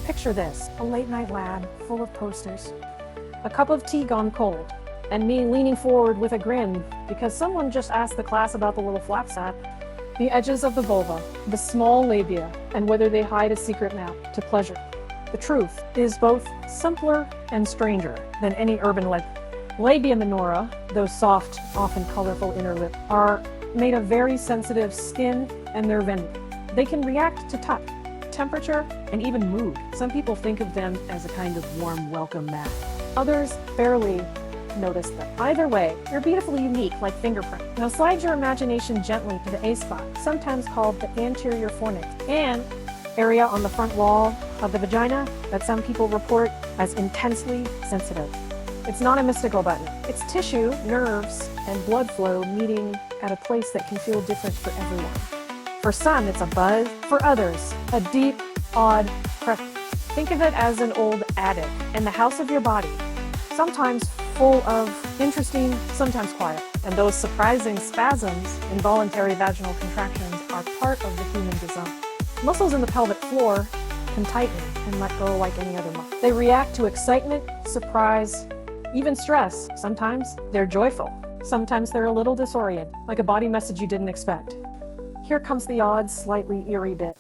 Picture this, a late night lab full of posters, a cup of tea gone cold, and me leaning forward with a grin because someone just asked the class about the little flap sack. The edges of the vulva, the small labia, and whether they hide a secret map to pleasure. The truth is both simpler and stranger than any urban legend. Labia minora, those soft, often colorful inner lips, are made of very sensitive skin and nerve endings. They can react to touch, temperature, and even mood. Some people think of them as a kind of warm welcome mat. Others barely notice them. Either way, you're beautifully unique like fingerprint. Now slide your imagination gently to the A spot, sometimes called the anterior fornix, an area on the front wall of the vagina that some people report as intensely sensitive. It's not a mystical button. It's tissue, nerves, and blood flow meeting at a place that can feel different for everyone. For some, it's a buzz. For others, a deep, odd pressure. Think of it as an old attic in the house of your body, sometimes full of interesting, sometimes quiet. And those surprising spasms, involuntary vaginal contractions, are part of the human design. Muscles in the pelvic floor can tighten and let go like any other muscle. They react to excitement, surprise, even stress. Sometimes they're joyful. Sometimes they're a little disoriented, like a body message you didn't expect. Here comes the odd, slightly eerie bit.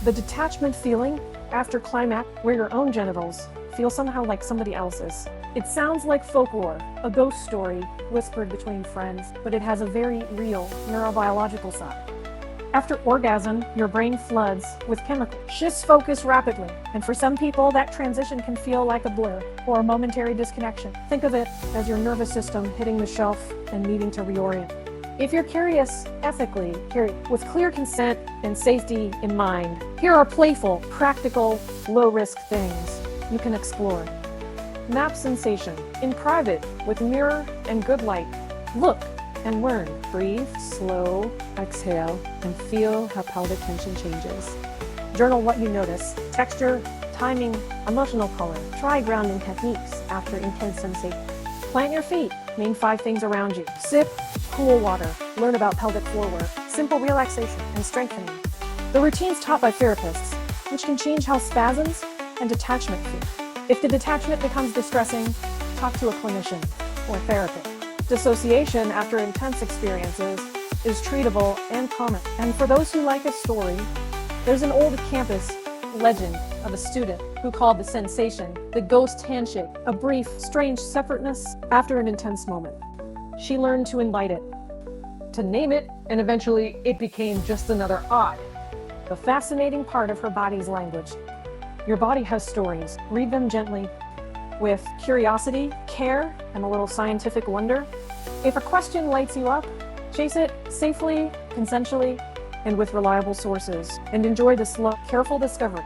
The detachment feeling after climax, where your own genitals feel somehow like somebody else's. It sounds like folklore, a ghost story whispered between friends, but it has a very real neurobiological side. After orgasm, your brain floods with chemicals. Shifts focus rapidly, and for some people, that transition can feel like a blur or a momentary disconnection. Think of it as your nervous system hitting the shelf and needing to reorient. If you're curious, ethically curious, with clear consent and safety in mind, here are playful, practical, low-risk things you can explore. Map sensation. In private, with mirror and good light. Look and learn. Breathe, slow, exhale, and feel how pelvic tension changes. Journal what you notice. Texture, timing, emotional color. Try grounding techniques after intense sensation. Plant your feet. Name 5 things around you. Sip cool water. Learn about pelvic floor work. Simple relaxation and strengthening. The routines taught by therapists, which can change how spasms and detachment feel. If the detachment becomes distressing, talk to a clinician or therapist. Dissociation after intense experiences is treatable and common. And for those who like a story, there's an old campus legend of a student who called the sensation the ghost handshake, a brief, strange separateness after an intense moment. She learned to invite it, to name it, and eventually it became just another odd, the fascinating part of her body's language. Your body has stories. Read them gently, with curiosity, care, and a little scientific wonder. If a question lights you up, chase it safely, consensually, and with reliable sources, and enjoy the slow, careful discovery.